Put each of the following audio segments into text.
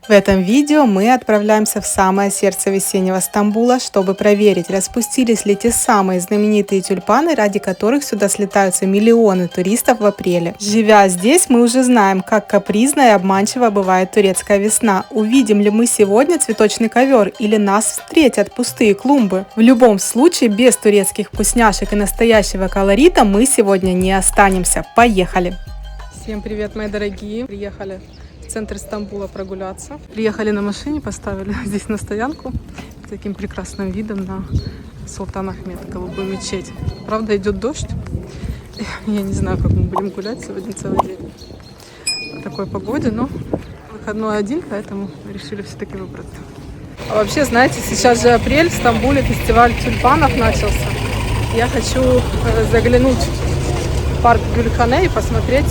В этом видео мы отправляемся в самое сердце весеннего Стамбула, чтобы проверить, распустились ли те самые знаменитые тюльпаны, ради которых сюда слетаются миллионы туристов в апреле. Живя здесь, мы уже знаем, как капризна и обманчива бывает турецкая весна. Увидим ли мы сегодня цветочный ковер или нас встретят пустые клумбы? В любом случае, без турецких вкусняшек и настоящего колорита мы сегодня не останемся. Поехали! Всем привет, мои дорогие! Приехали в центр Стамбула прогуляться. Приехали на машине, поставили здесь на стоянку с таким прекрасным видом на Султан Ахмед, голубую мечеть. Правда, идет дождь. Я не знаю, как мы будем гулять сегодня целый день по такой погоде, но выходной один, поэтому решили все-таки выбраться. А вообще, знаете, сейчас же апрель, в Стамбуле фестиваль тюльпанов начался. Я хочу заглянуть в парк Гюльхане и посмотреть,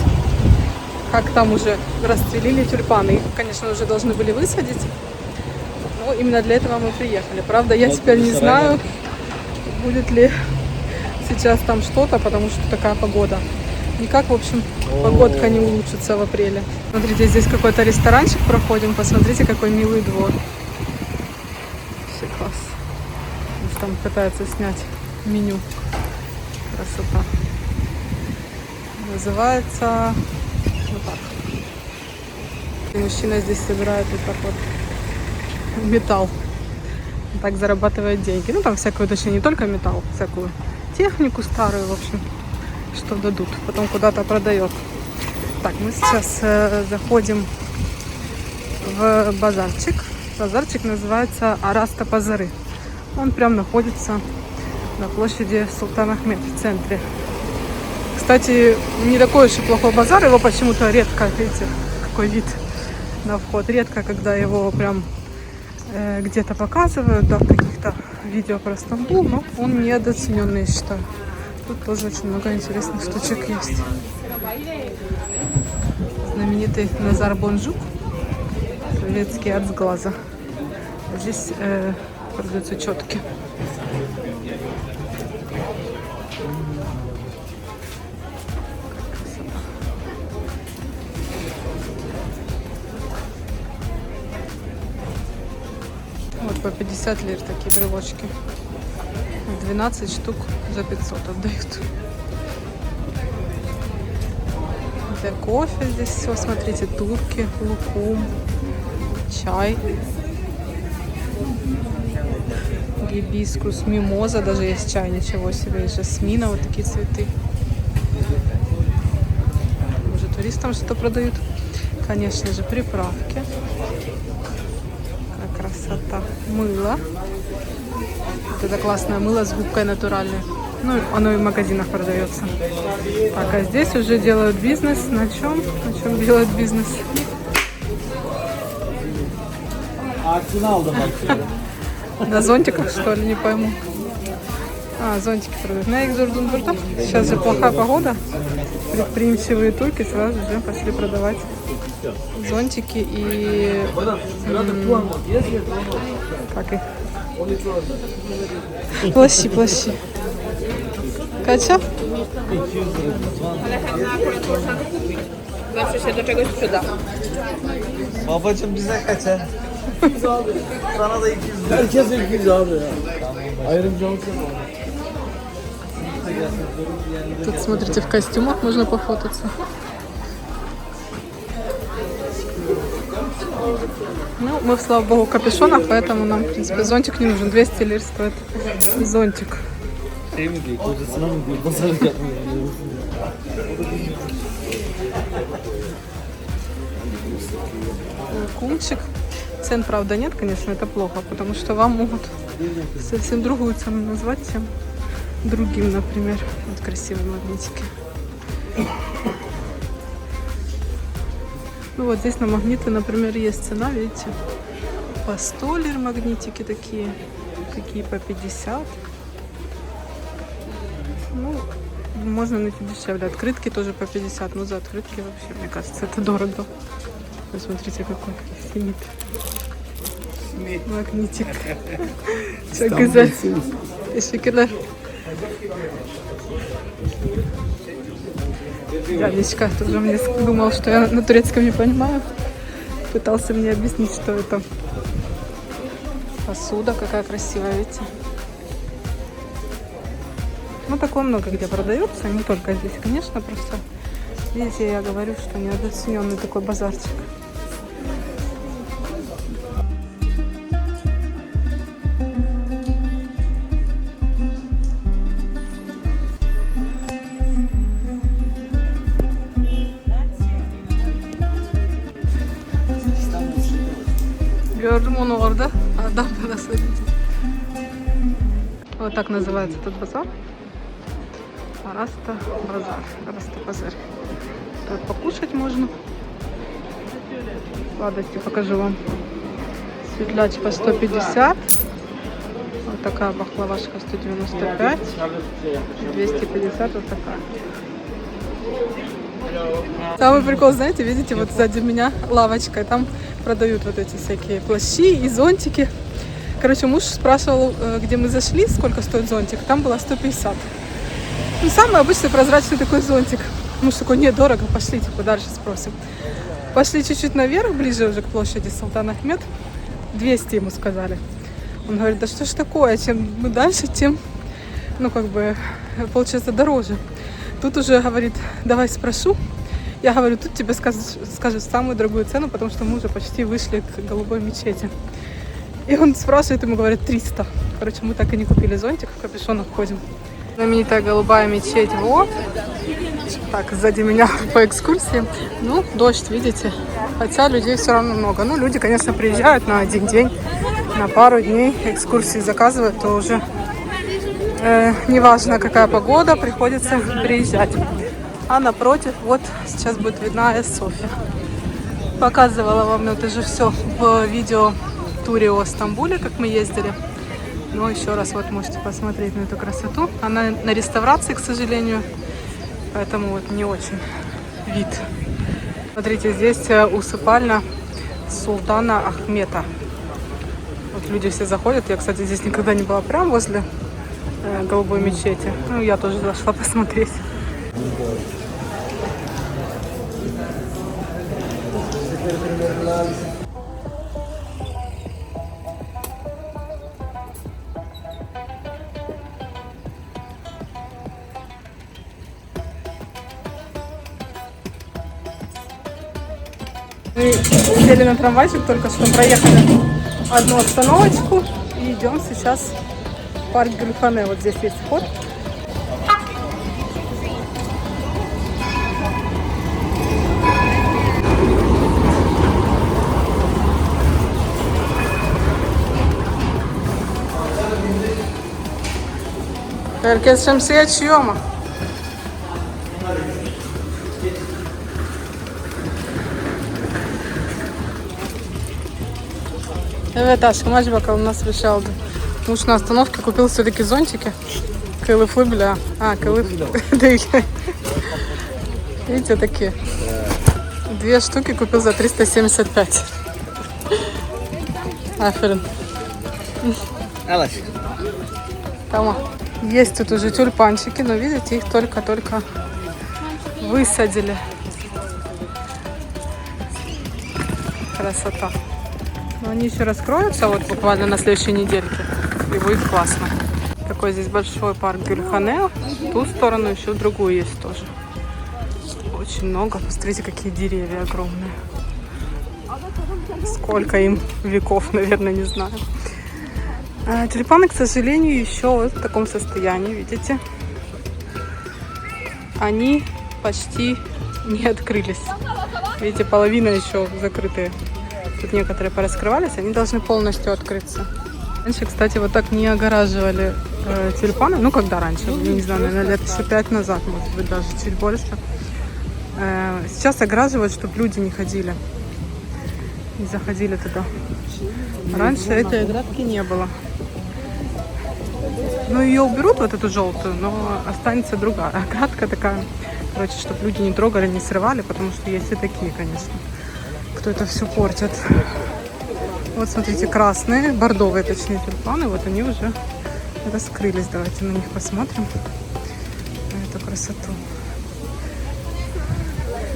как там уже расцвели тюльпаны. Их, конечно, уже должны были высадить, но именно для этого мы приехали. Правда, я теперь не знаю, будет ли сейчас там что-то, потому что такая погода. Никак, в общем, погодка не улучшится в апреле. Смотрите, здесь какой-то ресторанчик проходим. Посмотрите, какой милый двор. Вообще класс. Там пытаются снять меню. Красота. Называется... вот так. И мужчина здесь собирает вот так вот металл. Так зарабатывает деньги. Ну, там всякую, точнее, не только металл, всякую технику старую, в общем, что дадут. Потом куда-то продает. Так, мы сейчас заходим в базарчик. Базарчик называется Араста Пазары. Он прям находится на площади Султан Ахмед в центре. Кстати, не такой уж и плохой базар, его почему-то редко, видите, какой вид на вход. Редко, когда его прям где-то показывают, да, в каких-то видео про Стамбул, но он недооцененный, я считаю. Тут тоже очень много интересных штучек есть. Знаменитый Назар Бонжук, турецкий от сглаза. Здесь продаются четки. Вот по 50 лир такие брелочки. 12 штук за 500 отдают. Для кофе здесь все, смотрите, турки, лукум, чай, гибискус, мимоза, даже есть чай, ничего себе, из жасмина, вот такие цветы. Может, туристам что-то продают? Конечно же, приправки. Красота. Мыло. Вот это классное мыло с губкой натуральной. Ну, оно и в магазинах продается. Так, а здесь уже делают бизнес. На чем? На чем делают бизнес? На зонтиках, что ли, не пойму. А, зонтики продают. На их журдун-журдун. Сейчас же плохая погода. Предприимчивые турки сразу же пошли продавать зонтики и... как их? Плащи. Kacia? Zawsze się do czegoś przyda. Babacım bize kaça? Sana da 200 lira. Herkes 200 abi ya. Ayrımcı olsun. Тут, смотрите, в костюмах можно пофотаться. Ну, мы, слава богу, в капюшонах, поэтому нам, в принципе, зонтик не нужен. 200 лир стоит зонтик. Şey mi diyor, kocasına mı diyor, pazarlık yapmıyor. Кумчик. Цен, правда, нет, конечно, это плохо, потому что вам могут совсем другую цену назвать, чем другим, например. Вот красивые магнитики. Ну вот здесь на магниты, например, есть цена, видите, по 100 лир магнитики такие, какие по 50. Ну, можно найти дешевле. Открытки тоже по 50, но за открытки вообще, мне кажется, это дорого. Посмотрите, какой симит. Магнитик. Çok güzel. Teşekkürler. Дядечка тоже мне думал, что я на турецком не понимаю. Пытался мне объяснить, что это. Посуда какая красивая, видите? Ну, такое много где продается, не только здесь, конечно, просто. Видите, я говорю, что недооцененный такой базарчик. Gördüm onu orada. Adam bana söyledi. Вот так называется этот базар. Раста базар. Раста базар. Тут покушать можно. Сладости покажу вам. Светляч по 150. Вот такая баклавашка 195. 250 вот такая. Самый прикол, знаете, видите, вот сзади меня лавочка, и там продают вот эти всякие плащи и зонтики. Короче, муж спрашивал, где мы зашли, сколько стоит зонтик, там было 150. Ну, самый обычный прозрачный такой зонтик. Муж такой, нет, дорого, пошли, типа, дальше спросим. Пошли чуть-чуть наверх, ближе уже к площади Султан Ахмед, 200 ему сказали. Он говорит, да что ж такое, чем мы дальше, тем, ну, как бы, получается дороже. Тут уже говорит, давай спрошу. Я говорю, тут тебе скажут самую дорогую цену, потому что мы уже почти вышли к голубой мечети. И он спрашивает, ему говорят 300. Короче, мы так и не купили зонтик, в капюшонах ходим. Знаменитая голубая мечеть, вот. Так, сзади меня по экскурсии. Ну, дождь, видите. Хотя людей все равно много. Ну, люди, конечно, приезжают на один день, на пару дней. Экскурсии заказывают, то уже неважно, какая погода, приходится приезжать. А напротив, вот сейчас будет видна Айя София. Показывала вам это же все в видео-туре о Стамбуле, как мы ездили. Но еще раз вот можете посмотреть на эту красоту. Она на реставрации, к сожалению, поэтому вот не очень вид. Смотрите, здесь усыпальня Султана Ахмета. Вот люди все заходят. Я, кстати, здесь никогда не была, прям возле голубой мечети. Ну, я тоже зашла посмотреть. Мы сели на трамвайчик, только что проехали одну остановочку и идем сейчас в парк Гюльхане. Вот здесь есть вход. Herkes şemsiye açıyor mu? Evet aşkım, aç bakalım nasıl bir şey aldın. Muş на остановке купил все-таки зонтики. Кылыфы, бля. А, кылыф. Видите, такие. 2 штуки купил за 375. Аферин. Тамам. Есть тут уже тюльпанчики, но видите, их только-только высадили. Красота. Но они еще раскроются вот буквально на следующей недельке, и будет классно. Такой здесь большой парк Гюльхане. В ту сторону еще в другую есть тоже. Очень много. Посмотрите, какие деревья огромные. Сколько им веков, наверное, не знаю. Тюльпаны, к сожалению, еще вот в таком состоянии, видите. Они почти не открылись. Видите, половина еще закрытые. Тут некоторые пораскрывались, они должны полностью открыться. Раньше, кстати, вот так не огораживали тюльпаны. Ну, когда раньше? Не знаю, наверное, лет еще 5 назад, может быть, даже чуть больше. Сейчас огораживают, чтобы люди не ходили. Не заходили туда. Раньше этой оградки не было. Ну, ее уберут, вот эту желтую, но останется другая. Оградка такая, короче, чтобы люди не трогали, не срывали, потому что есть и такие, конечно, кто это все портит. Вот, смотрите, красные, бордовые, точнее, тюльпаны, вот они уже раскрылись. Давайте на них посмотрим, на эту красоту.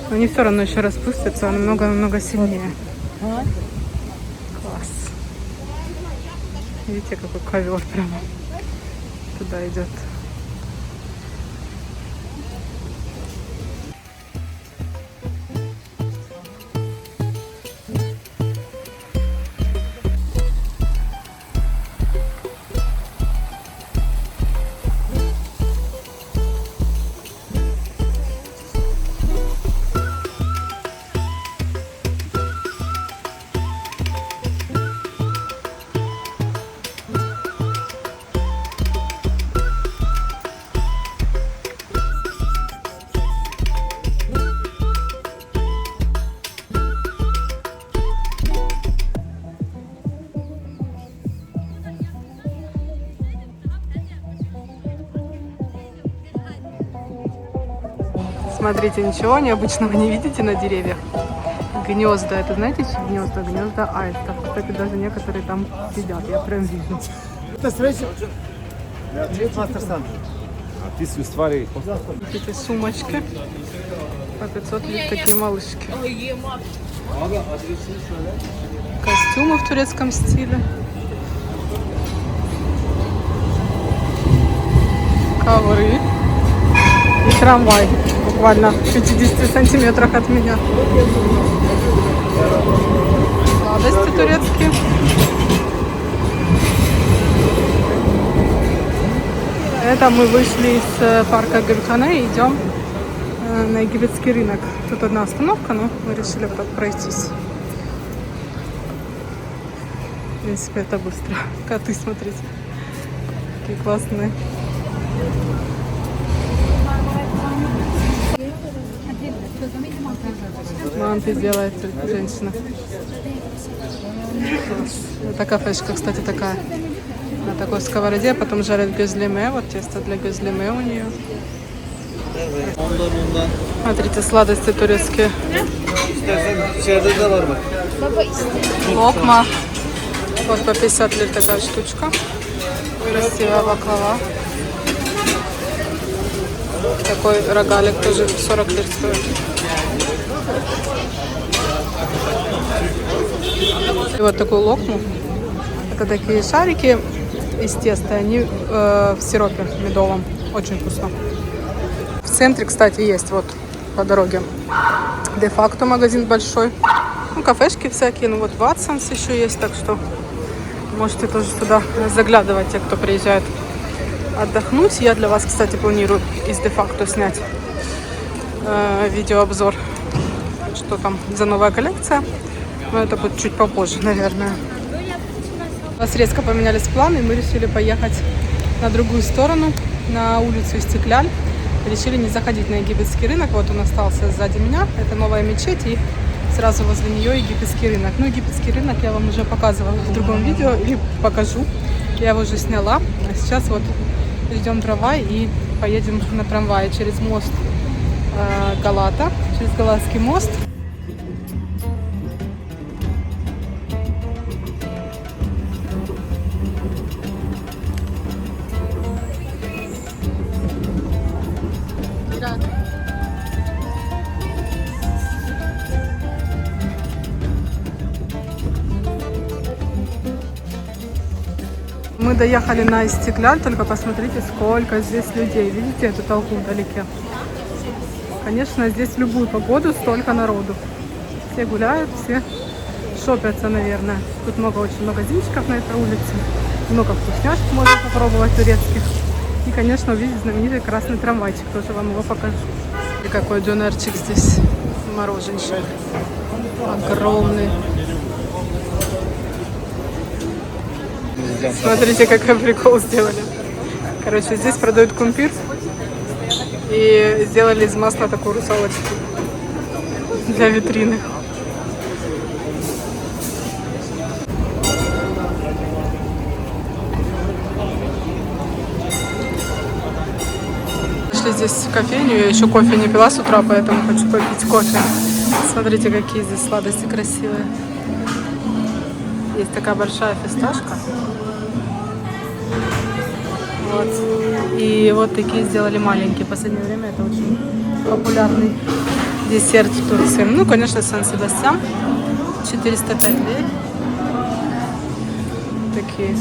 Но они все равно еще распустятся намного-намного сильнее. Класс. Видите, какой ковер прямо туда идет. Смотрите, ничего необычного не видите на деревьях. Гнезда, это знаете, что гнезда? Гнезда аистов. Кстати, даже некоторые там сидят, я прям вижу. Эти сумочки по 500 лет, такие малышки. Костюмы в турецком стиле. Ковры. И трамвай буквально в 50 сантиметрах от меня. Сладости турецкие. Это мы вышли из парка Гюльхане и идем на египетский рынок. Тут одна остановка, но мы решили пройтись. В принципе, это быстро. Коты, смотрите. Какие классные. Манты делает женщина. Это кафешка, кстати, такая. На такой сковороде, потом жарят гюзлеме. Вот тесто для гюзлеме у нее. Смотрите, сладости турецкие. Локма. Вот по 50 лир такая штучка. Красивая баклава. Такой рогалик тоже 40 лир стоит. И вот такую локму. Это такие шарики из теста. Они в сиропе медовом. Очень вкусно. В центре, кстати, есть вот по дороге де-факто магазин большой. Ну, кафешки всякие. Ну вот Watsons еще есть. Так что можете тоже сюда заглядывать, те, кто приезжает отдохнуть. Я для вас, кстати, планирую из де-факто снять видеообзор, что там за новая коллекция. Но это будет чуть попозже, наверное. У нас резко поменялись планы, и мы решили поехать на другую сторону, на улицу Истекляль. Решили не заходить на египетский рынок. Вот он остался сзади меня. Это новая мечеть, и сразу возле нее египетский рынок. Ну, египетский рынок я вам уже показывала в другом видео, или покажу. Я его уже сняла. А сейчас вот ждем трамвай и поедем на трамвае через мост Галата, через Галатский мост. Мы доехали на Истекляль, только посмотрите, сколько здесь людей. Видите эту толпу вдалеке? Конечно, здесь в любую погоду столько народу. Все гуляют, все шопятся, наверное. Тут очень магазинчиков на этой улице. Много вкусняшек можно попробовать турецких. И, конечно, увидеть знаменитый красный трамвайчик. Тоже вам его покажу. И какой дюнерчик здесь. Мороженщик. Огромный. Смотрите, какой прикол сделали. Короче, здесь продают кумпир. И сделали из масла такую русалочку для витрины. Пришли здесь в кофейню. Я еще кофе не пила с утра, поэтому хочу попить кофе. Смотрите, какие здесь сладости красивые. Есть такая большая фисташка. Вот. И вот такие сделали маленькие. В последнее время это очень популярный десерт в Турции. Ну, конечно, Сан-Себастьян. 405 лей. Такие.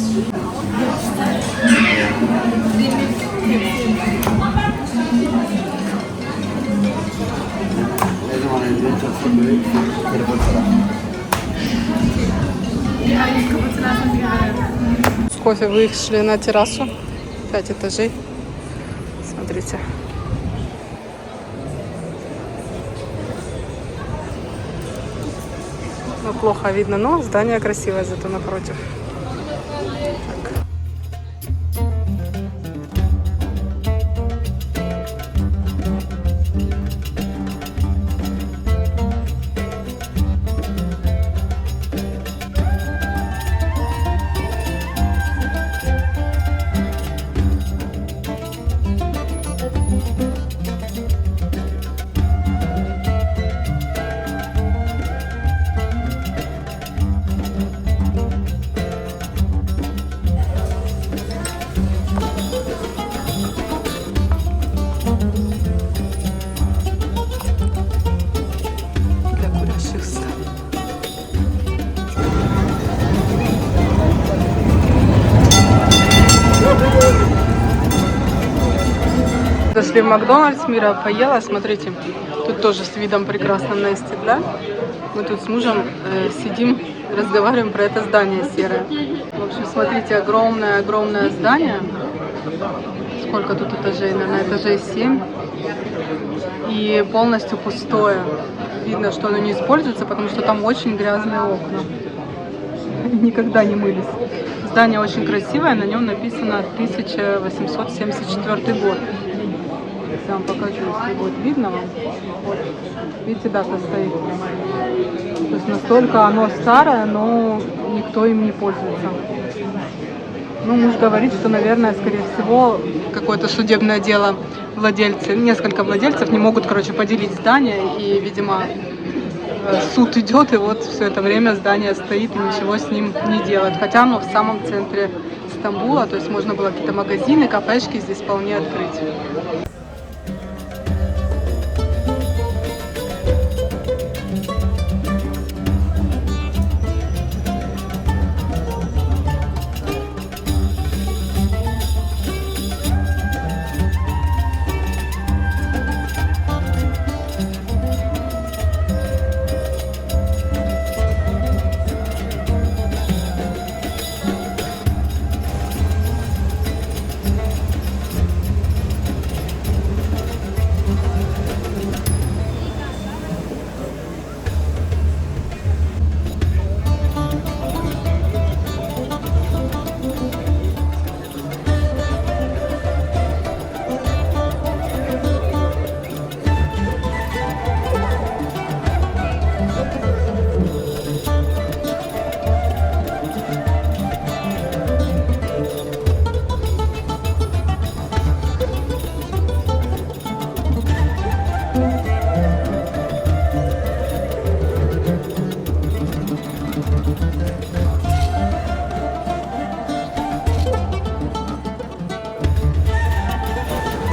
С кофе вышли на террасу. 5 этажей. Смотрите. Ну, плохо видно, но здание красивое зато напротив. Так. Зашли в Макдональдс, Мира поела, смотрите, тут тоже с видом прекрасным на Истекляль. Мы тут с мужем сидим, разговариваем про это здание серое. В общем, смотрите, огромное здание. Сколько тут этажей? Наверное, этажей 7. И полностью пустое. Видно, что оно не используется, потому что там очень грязные окна. Никогда не мылись. Здание очень красивое, на нем написано 1874 год. Я вам покажу, если будет видно вам. Вот. Видите, дата стоит. То есть настолько оно старое, но никто им не пользуется. Ну, муж говорит, что, наверное, скорее всего, какое-то судебное дело владельцы, несколько владельцев не могут, короче, поделить здание. И, видимо, суд идет, и вот все это время здание стоит, и ничего с ним не делают. Хотя оно в самом центре Стамбула, то есть можно было какие-то магазины, кафешки здесь вполне открыть.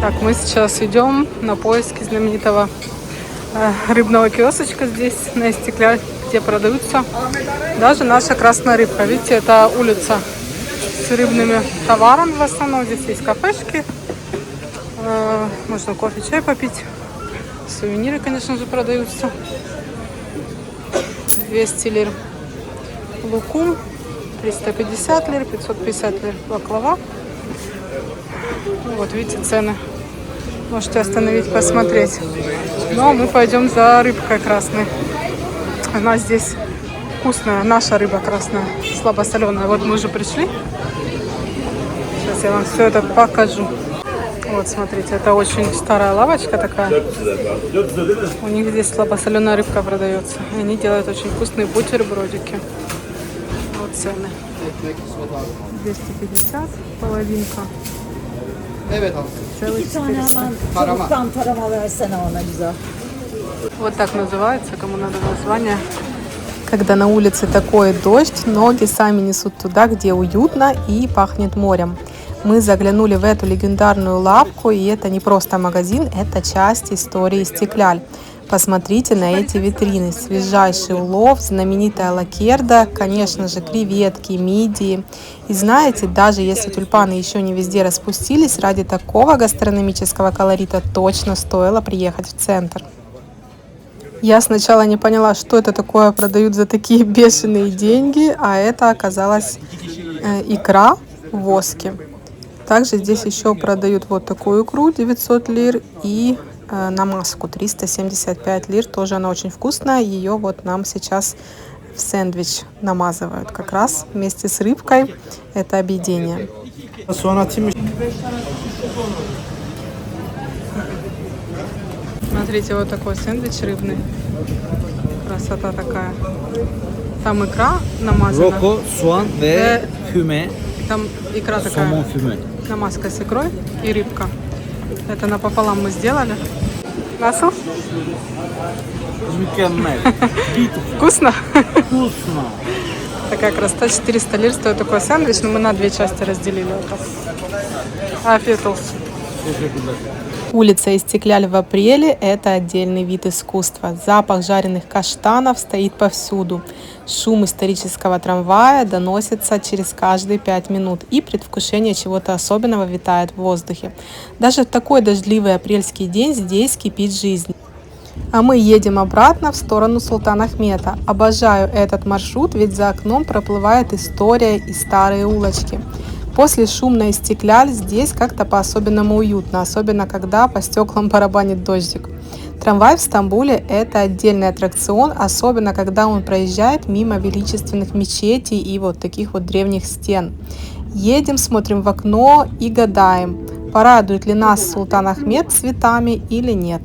Так, мы сейчас идем на поиски знаменитого рыбного киосочка здесь, на Истекляль, где продаются даже наша красная рыбка. Видите, это улица с рыбными товарами в основном. Здесь есть кафешки, можно кофе, чай попить. Сувениры, конечно же, продаются. 200 лир лукум, 350 лир, 550 лир баклава. Вот видите цены. Можете остановить, посмотреть. Но мы пойдем за рыбкой красной. Она здесь вкусная, наша рыба красная, слабосоленая. Вот мы уже пришли. Сейчас я вам все это покажу. Вот, смотрите, это очень старая лавочка такая. У них здесь слабосоленая рыбка продается. И они делают очень вкусные бутербродики. Вот цены. 250, половинка. Целый 400. Вот так называется, кому надо название. Когда на улице такой дождь, ноги сами несут туда, где уютно и пахнет морем. Мы заглянули в эту легендарную лавку, и это не просто магазин, это часть истории Истекляль. Посмотрите на эти витрины. Свежайший улов, знаменитая лакерда, конечно же, креветки, мидии. И знаете, даже если тюльпаны еще не везде распустились, ради такого гастрономического колорита точно стоило приехать в центр. Я сначала не поняла, что это такое продают за такие бешеные деньги, а это оказалась икра в воске. Также здесь еще продают вот такую икру 900 лир и намазку 375 лир. Тоже она очень вкусная. Ее вот нам сейчас в сэндвич намазывают как раз вместе с рыбкой. Это объедение. Смотрите, вот такой сэндвич рыбный. Красота такая. Там икра намазана. Roko, soğan ve füme. Там икра такая. Somon füme. Намазка с икрой и рыбка. Это напополам мы сделали. Nasıl? Mükemmel. Вкусно? Вкусно. Такая красота. 400 лир стоит такой сэндвич, но мы на две части разделили. Вот так. Afiyet olsun. Улица Истекляль в апреле – это отдельный вид искусства. Запах жареных каштанов стоит повсюду. Шум исторического трамвая доносится через каждые 5 минут, и предвкушение чего-то особенного витает в воздухе. Даже в такой дождливый апрельский день здесь кипит жизнь. А мы едем обратно в сторону Султанахмета. Обожаю этот маршрут, ведь за окном проплывает история и старые улочки. После шумной Истекляль здесь как-то по-особенному уютно, особенно когда по стеклам барабанит дождик. Трамвай в Стамбуле – это отдельный аттракцион, особенно когда он проезжает мимо величественных мечетей и вот таких вот древних стен. Едем, смотрим в окно и гадаем, порадует ли нас Султанахмет цветами или нет.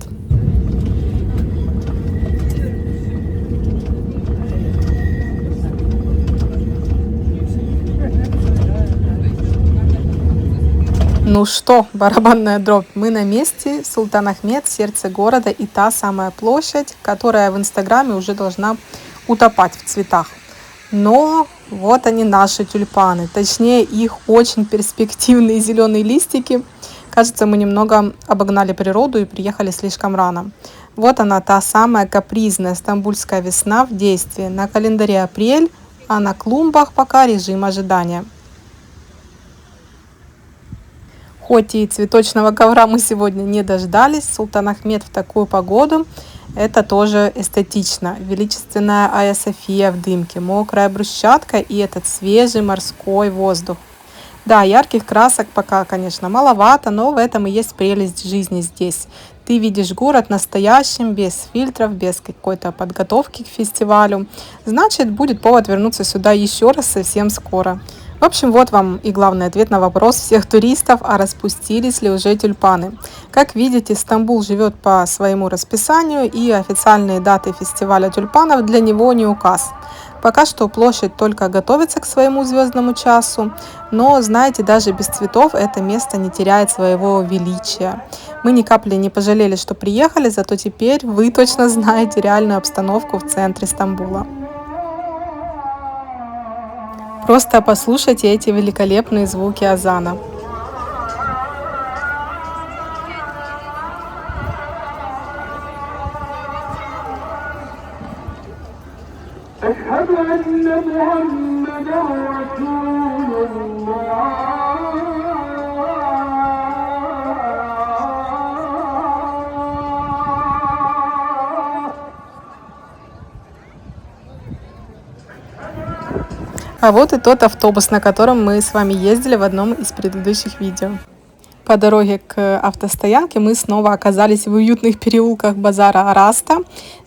Ну что, барабанная дробь, мы на месте. Султанахмет, сердце города и та самая площадь, которая в Инстаграме уже должна утопать в цветах. Но вот они, наши тюльпаны, точнее их очень перспективные зеленые листики. Кажется, мы немного обогнали природу и приехали слишком рано. Вот она, та самая капризная стамбульская весна в действии. На календаре апрель, а на клумбах пока режим ожидания. Хоть и цветочного ковра мы сегодня не дождались, Султанахмет в такую погоду – это тоже эстетично. Величественная Айя София в дымке, мокрая брусчатка и этот свежий морской воздух. Да, ярких красок пока, конечно, маловато, но в этом и есть прелесть жизни здесь. Ты видишь город настоящим, без фильтров, без какой-то подготовки к фестивалю. Значит, будет повод вернуться сюда еще раз совсем скоро. В общем, вот вам и главный ответ на вопрос всех туристов, а распустились ли уже тюльпаны. Как видите, Стамбул живет по своему расписанию, и официальные даты фестиваля тюльпанов для него не указ. Пока что площадь только готовится к своему звездному часу, но, знаете, даже без цветов это место не теряет своего величия. Мы ни капли не пожалели, что приехали, зато теперь вы точно знаете реальную обстановку в центре Стамбула. Просто послушайте эти великолепные звуки азана. А вот и тот автобус, на котором мы с вами ездили в одном из предыдущих видео. По дороге к автостоянке мы снова оказались в уютных переулках базара Араста.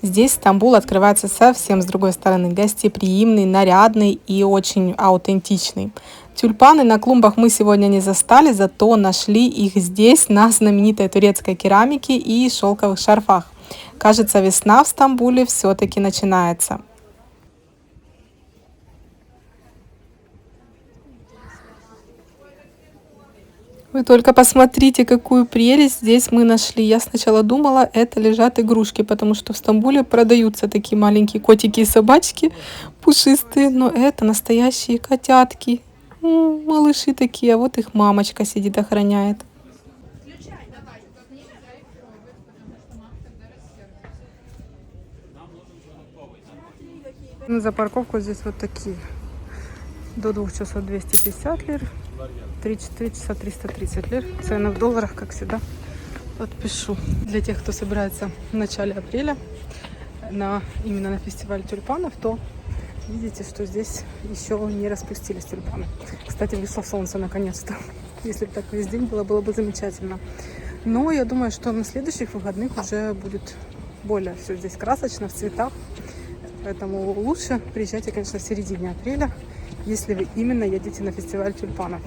Здесь Стамбул открывается совсем с другой стороны. Гостеприимный, нарядный и очень аутентичный. Тюльпаны на клумбах мы сегодня не застали, зато нашли их здесь на знаменитой турецкой керамике и шелковых шарфах. Кажется, весна в Стамбуле все-таки начинается. Вы только посмотрите, какую прелесть здесь мы нашли. Я сначала думала, это лежат игрушки, потому что в Стамбуле продаются такие маленькие котики и собачки пушистые, но это настоящие котятки. Малыши такие, а вот их мамочка сидит, охраняет. За парковку здесь вот такие. До 2 часов 250 лир, 3 часа 330 лир. Цены в долларах, как всегда, подпишу. Для тех, кто собирается в начале апреля именно на фестиваль тюльпанов, то видите, что здесь еще не распустились тюльпаны. Кстати, вышло солнце наконец-то. Если бы так весь день было бы замечательно. Но я думаю, что на следующих выходных уже будет более все здесь красочно, в цветах. Поэтому лучше приезжайте, конечно, в середине апреля, если вы именно едете на фестиваль тюльпанов.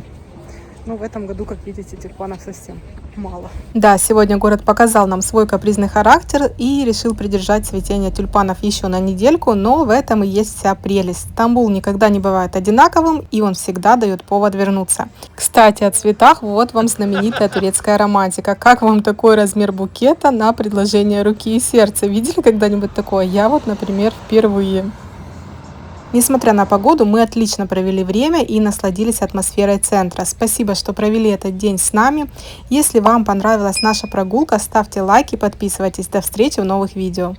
Но в этом году, как видите, тюльпанов совсем мало. Да, сегодня город показал нам свой капризный характер и решил придержать цветение тюльпанов еще на недельку, но в этом и есть вся прелесть. Стамбул никогда не бывает одинаковым, и он всегда дает повод вернуться. Кстати, о цветах, вот вам знаменитая турецкая романтика. Как вам такой размер букета на предложение руки и сердца? Видели когда-нибудь такое? Я вот, например, впервые. Несмотря на погоду, мы отлично провели время и насладились атмосферой центра. Спасибо, что провели этот день с нами. Если вам понравилась наша прогулка, ставьте лайки, подписывайтесь. До встречи в новых видео.